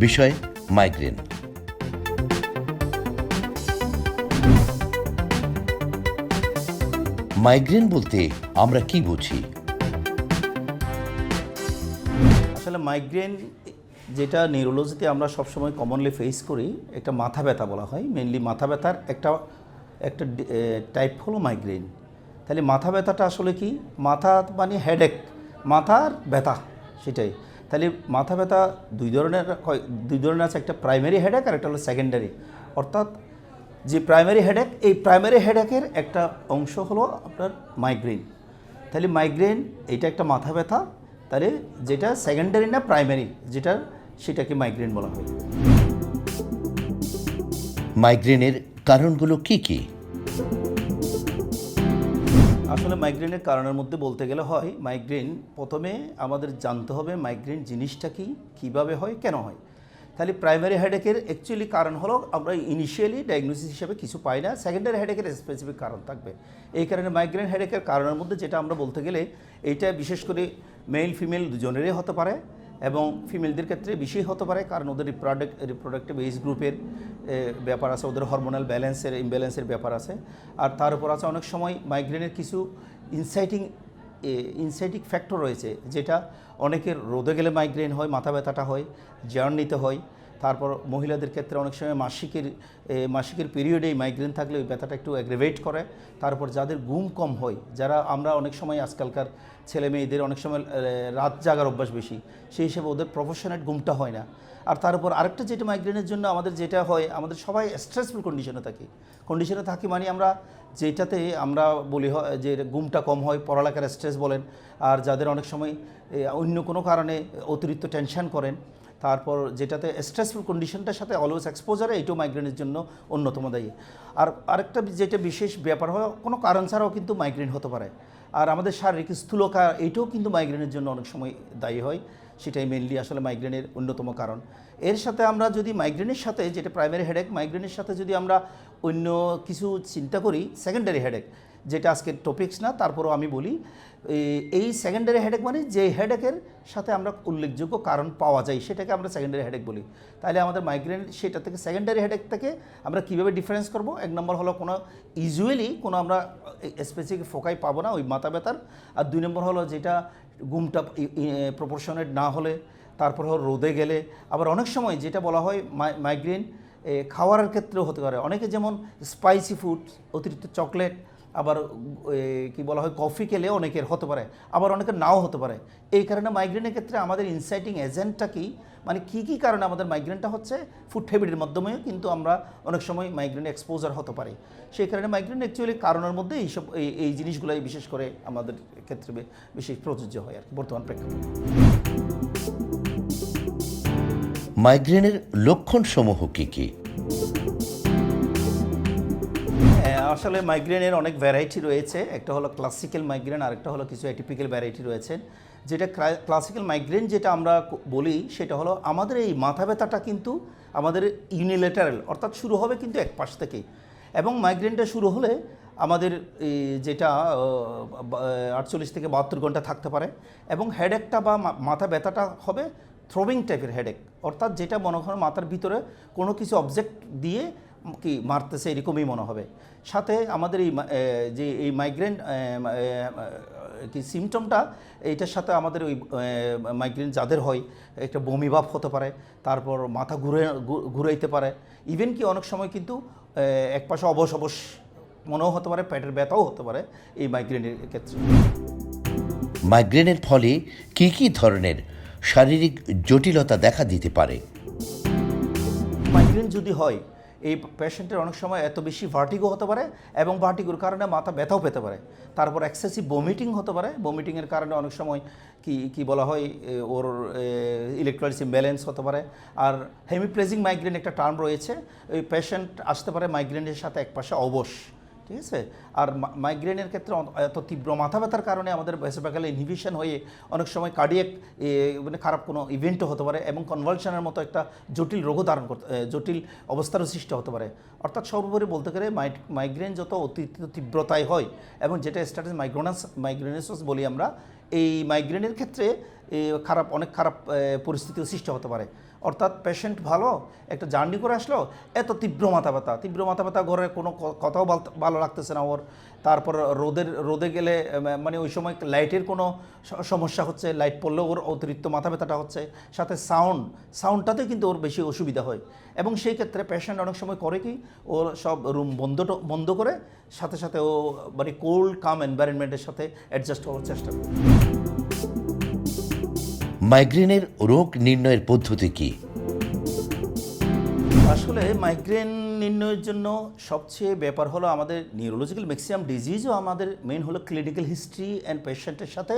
বিষয় migraine. Migraine বলতে আমরা কি বুঝি? আসলে মাইগ্রেন যেটা নিউরোলজিতে আমরা সবসময় কমনলি ফেস করি, একটা মাথা ব্যথা বলা হয়। মেনলি মাথা ব্যথার একটা একটা টাইপ হলো মাইগ্রেন। তাহলে মাথা ব্যথাটা আসলে কি? মাথা মানে হেডেক, মাথার ব্যথা, সেটাই। তাহলে মাথা ব্যথা দুই ধরনের আছে, একটা প্রাইমারি হেডেক আর একটা হলো সেকেন্ডারি। অর্থাৎ যে প্রাইমারি হেডেক, এই প্রাইমারি হেডেকের একটা অংশ হলো আপনার মাইগ্রেন। তাহলে মাইগ্রেন এটা একটা মাথা ব্যথা, তাহলে যেটা সেকেন্ডারি না প্রাইমারি যেটা, সেটাকে মাইগ্রেন বলা হয়। মাইগ্রেনের কারণগুলো কি কি? আসলে মাইগ্রেনের কারণের মধ্যে বলতে গেলে হয়, মাইগ্রেন প্রথমে আমাদের জানতে হবে মাইগ্রেন জিনিসটা কি, কীভাবে হয়, কেন হয়। তাহলে প্রাইমারি হেডেকের অ্যাকচুয়ালি কারণ হলো আমরা ইনিশিয়ালি ডায়াগনোসিস হিসেবে কিছু পাই না, সেকেন্ডারি হেডেকের স্পেসিফিক কারণ থাকবে। এই কারণে মাইগ্রেন হেডেকের কারণের মধ্যে যেটা আমরা বলতে গেলে, এইটা বিশেষ করে মেল ফিমেল দুজনেরই হতে পারে, এবং ফিমেলদের ক্ষেত্রে বেশি হতে পারে, কারণ ওদের রিপ্রোডাক্টিভ এজ গ্রুপের ব্যাপার আছে, ওদের হরমোনাল ইমব্যালেন্সের ব্যাপার আছে। আর তার উপর আছে অনেক সময় মাইগ্রেনের কিছু ইনসাইটিক ফ্যাক্টর রয়েছে, যেটা অনেকের রোদে গেলে মাইগ্রেন হয়, মাথা ব্যথাটা হয়, জার্নিতে হয়। তারপর মহিলাদের ক্ষেত্রে অনেক সময় মাসিকের পিরিয়ডে মাইগ্রেন থাকলে ওই ব্যথাটা একটু অ্যাগ্রেভেট করে। তারপর যাদের ঘুম কম হয়, যারা আমরা অনেক সময় আজকালকার ছেলে মেয়েদের অনেক সময় রাত জাগার অভ্যাস বেশি, সেই হিসেবে ওদের প্রফেশনাল ঘুমটা হয় না। আর তার উপর আরেকটা যেটা মাইগ্রেনের জন্য আমাদের যেটা হয়, আমাদের সবাই স্ট্রেসফুল কন্ডিশনে থাকি মানে আমরা যেটাতে আমরা বলি যে ঘুমটা কম হয়, পড়ালেখার স্ট্রেস বলেন, আর যাদের অনেক সময় অন্য কোনো কারণে অতিরিক্ত টেনশন করেন, তারপর যেটাতে স্ট্রেসফুল কন্ডিশনটার সাথে অলওয়েজ এক্সপোজারে, এইটাও মাইগ্রেনের জন্য অন্যতম দায়ী। আর আরেকটা যেটা বিশেষ ব্যাপার হয়, কোনো কারণ ছাড়াও কিন্তু মাইগ্রেন হতে পারে। আর আমাদের শারীরিক স্থূলতা, এইটাও কিন্তু মাইগ্রেনের জন্য অনেক সময় দায়ী হয়। সেটাই মেনলি আসলে মাইগ্রেনের অন্যতম কারণ। এর সাথে আমরা যদি মাইগ্রেনের সাথে, যেটা প্রাইমারি হেডেক, মাইগ্রেনের সাথে যদি আমরা অন্য কিছু চিন্তা করি, সেকেন্ডারি হেডেক, যেটা আজকের টপিকস না, তারপরও আমি বলি, এই সেকেন্ডারি হেডেক মানে যে হেডেকের সাথে আমরা উল্লেখযোগ্য কারণ পাওয়া যায়, সেটাকে আমরা সেকেন্ডারি হেডেক বলি। তাহলে আমাদের মাইগ্রেন সেটা থেকে, সেকেন্ডারি হেডেক থেকে আমরা কীভাবে ডিফারেন্স করব? এক নম্বর হলো কোনো আমরা স্পেসিফিক ফোকাই পাবো না ওই মাথা ব্যথার। আর দুই নম্বর হলো যেটা ঘুমটা প্রপোর্শনেট না হলে, তারপর হলো রোদে গেলে। আবার অনেক সময় যেটা বলা হয় মাইগ্রেন খাওয়ার ক্ষেত্রেও হতে পারে। অনেকে যেমন স্পাইসি ফুড, অতিরিক্ত চকলেট, আবার কি বলা হয় কফি খেলে অনেকের হতে পারে, আবার অনেকের নাও হতে পারে। এই কারণে মাইগ্রেনের ক্ষেত্রে আমাদের ইনসাইটিং এজেন্টটা কি, মানে কী কারণে আমাদের মাইগ্রেনটা হচ্ছে, ফুড হ্যাবিটের মাধ্যমেও কিন্তু আমরা অনেক সময় মাইগ্রেনে এক্সপোজার হতে পারি। সেই কারণে মাইগ্রেন অ্যাকচুয়ালি কারণের মধ্যে এই জিনিসগুলোই বিশেষ করে আমাদের ক্ষেত্রে বেশি প্রযোজ্য হয় আর কি বর্তমান প্রেক্ষাপটে। মাইগ্রেনের লক্ষণসমূহ কি কি? আসলে মাইগ্রেনের অনেক ভ্যারাইটি রয়েছে। একটা হলো ক্লাসিক্যাল মাইগ্রেন, আর একটা হলো কিছু অ্যাটিপিক্যাল ভ্যারাইটি রয়েছে। যেটা ক্লাসিক্যাল মাইগ্রেন যেটা আমরা বলি, সেটা হলো আমাদের এই মাথা ব্যথাটা কিন্তু আমাদের ইউনিলেটারাল, অর্থাৎ শুরু হবে কিন্তু এক পাশ থেকেই। এবং মাইগ্রেনটা শুরু হলে আমাদের যেটা 48 থেকে 72 ঘন্টা থাকতে পারে, এবং হেডেকটা বা মাথা ব্যথাটা হবে থ্রোবিং টাইপের হেডেক, অর্থাৎ যেটা মনে হয় মাথার ভিতরে কোনো কিছু অবজেক্ট দিয়ে কি মারতেছে, এরকমই মনে হবে। সাথে আমাদের এই মাইগ্রেন কি সিমটমটা, এইটার সাথে আমাদের ওই মাইগ্রেন যাদের হয়, একটা বমি ভাব হতে পারে, তারপর মাথা ঘুরাইতে পারে, ইভেন কি অনেক সময় কিন্তু একপাশে অবশ মনেও হতে পারে, পেটের ব্যথাও হতে পারে এই মাইগ্রেনের ক্ষেত্রে। মাইগ্রেনের ফলে কি কি ধরনের শারীরিক জটিলতা দেখা দিতে পারে? মাইগ্রেন যদি হয়, এই পেশেন্টের অনেক সময় এত বেশি ভার্টিগো হতে পারে, এবং ভার্টিগোর কারণে মাথা ব্যথাও পেতে পারে। তারপর এক্সেসিভ বমিটিং হতে পারে, বমিটিংয়ের কারণে অনেক সময় কি বলা হয়, ওর ইলেকট্রোলাইটস ইমব্যালেন্স হতে পারে। আর হেমিপ্লেজিং মাইগ্রেন একটা টার্ম রয়েছে, ওই পেশেন্ট আসতে পারে মাইগ্রেনের সাথে একপাশে অবশ, ঠিক আছে। আর মাইগ্রেনের ক্ষেত্রে এত তীব্র মাথা ব্যথার কারণে আমাদের ভেসোভ্যাগাল ইনহিবিশন হয়ে অনেক সময় কার্ডিয়াক মানে খারাপ কোনো ইভেন্টও হতে পারে, এবং কনভালশনের মতো একটা জটিল রোগও জটিল অবস্থারও সৃষ্টি হতে পারে। অর্থাৎ সর্বোপরি বলতে গেলে মাইগ্রেন যত অতিরিক্ত তীব্রতায় হয়, এবং যেটা স্ট্যাটাস মাইগ্রেনাস বলি আমরা, এই মাইগ্রেনের ক্ষেত্রে অনেক খারাপ পরিস্থিতিও সৃষ্টি হতে পারে। অর্থাৎ পেশেন্ট ভালো একটা জার্নি করে আসলো, এত তীব্র মাথা ব্যথা, ঘরে কোনো কথাও ভালো লাগতেছে না ওর। তারপর রোদে গেলে মানে ওই সময় লাইটের কোনো সমস্যা হচ্ছে, লাইট পড়লেও ওর অতিরিক্ত মাথা ব্যথাটা হচ্ছে, সাথে সাউন্ডটাতে কিন্তু ওর বেশি অসুবিধা হয়। এবং সেই ক্ষেত্রে পেশেন্ট অনেক সময় করে কি, ওর সব রুম বন্ধ করে সাথে সাথে ও মানে কোল্ড কাম এনভায়রনমেন্টের সাথে অ্যাডজাস্ট হওয়ার চেষ্টা করে। মাইগ্রেনের রোগ নির্ণয়ের পদ্ধতি কি? আসলে মাইগ্রেন নির্ণয়ের জন্য সবচেয়ে ব্যাপার হলো আমাদের নিউরোলজিক্যাল ম্যাক্সিমাম ডিজিজও আমাদের মেইন হলো ক্লিনিক্যাল হিস্ট্রি অ্যান্ড পেশেন্টের সাথে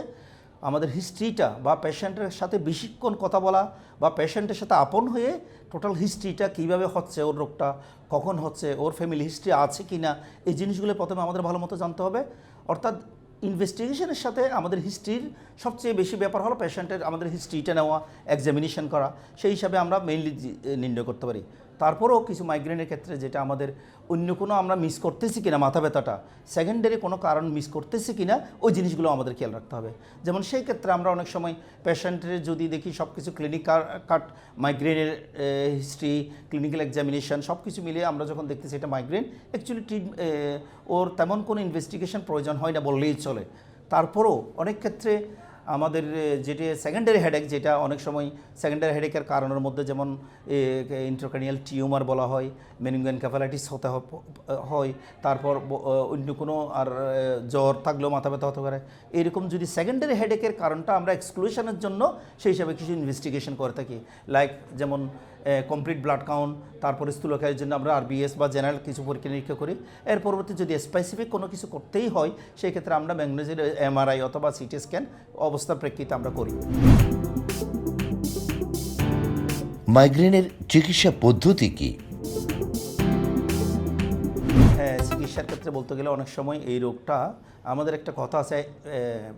আমাদের হিস্ট্রিটা বা পেশেন্টের সাথে বেশিক্ষণ কথা বলা বা পেশেন্টের সাথে আপন হয়ে টোটাল হিস্ট্রিটা কীভাবে হচ্ছে, ওর রোগটা কখন হচ্ছে, ওর ফ্যামিলি হিস্ট্রি আছে কি না, এই জিনিসগুলো প্রথমে আমাদের ভালো মতো জানতে হবে। অর্থাৎ ইনভেস্টিগেশনের সাথে আমাদের হিস্ট্রির সবচেয়ে বেশি ব্যাপার হলো পেশেন্টের আমাদের হিস্ট্রিটা নেওয়া, এক্সামিনেশন করা, সেই হিসাবে আমরা মেইনলি নির্ণয় করতে পারি। তারপরেও কিছু মাইগ্রেনের ক্ষেত্রে যেটা আমাদের অন্য কোনো আমরা মিস করতেছি কিনা, মাথা ব্যথাটা সেকেন্ডারি কোনো কারণ মিস করতেছি কিনা, ওই জিনিসগুলো আমাদের খেয়াল রাখতে হবে। যেমন সেই ক্ষেত্রে আমরা অনেক সময় পেশেন্টের যদি দেখি সব কিছু ক্লিনিক কার্ড, মাইগ্রেনের হিস্ট্রি, ক্লিনিক্যাল এক্সামিনেশন সব কিছু মিলিয়ে আমরা যখন দেখতেছি এটা মাইগ্রেন, অ্যাকচুয়ালি ওর তেমন কোনো ইনভেস্টিগেশন প্রয়োজন হয় না বললেই চলে। তারপরও অনেক ক্ষেত্রে আমাদের যেটি সেকেন্ডারি হেডেক, যেটা অনেক সময় সেকেন্ডারি হেডেকের কারণের মধ্যে যেমন ইন্ট্রাক্রানিয়াল টিউমার বলা হয়, মেনিনগোএনকেফালাইটিস হতে হয়, তারপর অন্য কোনো আর জ্বর থাকলেও মাথা ব্যথা হতে পারে। এরকম যদি সেকেন্ডারি হেডেকের কারণটা আমরা এক্সক্লুশনের জন্য সেই হিসাবে কিছু ইনভেস্টিগেশন করে থাকি, লাইক যেমন কমপ্লিট ব্লাড কাউন্ট, তারপরে স্থূলকায়ের জন্য আমরা আরবিএস বা জেনারেল কিছু পরীক্ষা নিরীক্ষা করি। এর পরবর্তী যদি স্পেসিফিক কোনো কিছু করতেই হয় সেই ক্ষেত্রে আমরা ম্যাগনেসিয়াম এমআরআই অথবা সিটি স্ক্যান অবস্থার প্রেক্ষিতে আমরা করি। মাইগ্রেনের চিকিৎসা পদ্ধতি কি? হ্যাঁ, চিকিৎসার ক্ষেত্রে বলতে গেলে অনেক সময় এই রোগটা আমাদের একটা কথা আছে,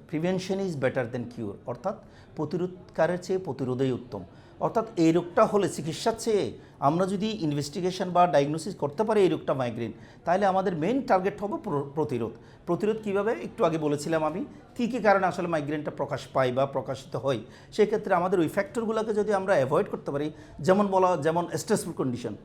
প্রিভেনশন ইজ বেটার দেন কিউর, অর্থাৎ প্রতিরোধকারের চেয়ে প্রতিরোধই উত্তম। অর্থাৎ এই রোগটা হলে চিকিৎসার চেয়ে আমরা যদি ইনভেস্টিগেশন বা ডায়াগনোসিস করতে পারি এই রোগটা মাইগ্রেন, তাহলে আমাদের মেইন টার্গেট হবে প্রতিরোধ কীভাবে একটু আগে বলেছিলাম আমি, কী কী কারণে আসলে মাইগ্রেনটা প্রকাশ পায় বা প্রকাশিত হয়। সেক্ষেত্রে আমাদের ওই ফ্যাক্টরগুলোকে যদি আমরা অ্যাভয়েড করতে পারি, যেমন স্ট্রেসফুল কন্ডিশন,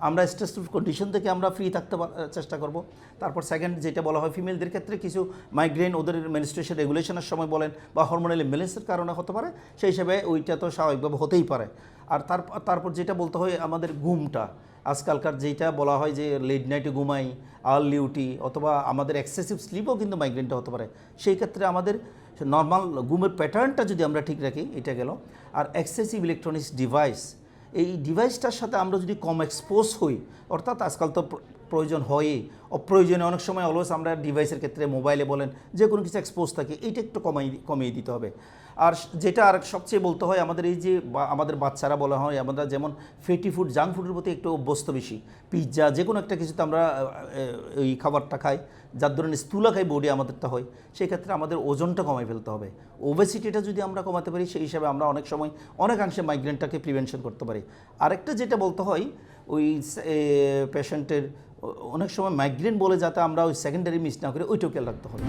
আমরা স্ট্রেসফুল কন্ডিশন থেকে আমরা ফ্রি থাকতে চেষ্টা করব। তারপর সেকেন্ড যেটা বলা হয় ফিমেলদের ক্ষেত্রে কিছু মাইগ্রেন ওদের মেনস্ট্রুয়েশন রেগুলেশনের সময় বলেন বা হরমোনাল ইমব্যালেন্সের কারণে হতে পারে, সেই হিসাবে ওইটা তো স্বাভাবিকভাবে হতেই পারে। আর তারপর যেটা বলতে হয় আমাদের ঘুমটা, আজকালকার যেটা বলা হয় যে লেট নাইটে ঘুমাই, আর্লি উঠি, অথবা আমাদের এক্সেসিভ স্লিপও কিন্তু মাইগ্রেনটা হতে পারে। সেই ক্ষেত্রে আমাদের নর্মাল ঘুমের প্যাটার্নটা যদি আমরা ঠিক রাখি, এটা গেল। আর এক্সেসিভ ইলেকট্রনিক্স ডিভাইস, এই ডিভাইসটার সাথে আমরা যদি কম এক্সপোজ হই, অর্থাৎ আজকাল তো প্রয়োজন হয়ই, অপ্রয়োজনে অনেক সময় অলওয়েজ আমরা ডিভাইসের ক্ষেত্রে মোবাইলে বলেন যে কোনো কিছু এক্সপোজ থাকে, এইটা একটু কমিয়ে দিতে হবে। আর যেটা আর সবচেয়ে বলতে হয় আমাদের এই যে আমাদের বাচ্চারা বলা হয় আমরা যেমন ফেটি ফুড, জাঙ্ক ফুডের প্রতি একটু অভ্যস্ত বেশি, পিৎজা যে কোনো একটা কিছুতে আমরা এই খাবারটা খাই, যার ধরনের স্থূলকায় বডি আমাদেরটা হয়, সেই ক্ষেত্রে আমাদের ওজনটা কমাই ফেলতে হবে। ওবেসিটিটা যদি আমরা কমাতে পারি সেই হিসাবে আমরা অনেক সময় অনেকাংশে মাইগ্রেনটাকে প্রিভেনশন করতে পারি। আরেকটা যেটা বলতে হয় ওই পেশেন্টের অনেক সময় মাইগ্রেন বলে যাতে আমরা ওই সেকেন্ডারি মিস না করি, ওইটাও খেয়াল রাখতে হবে।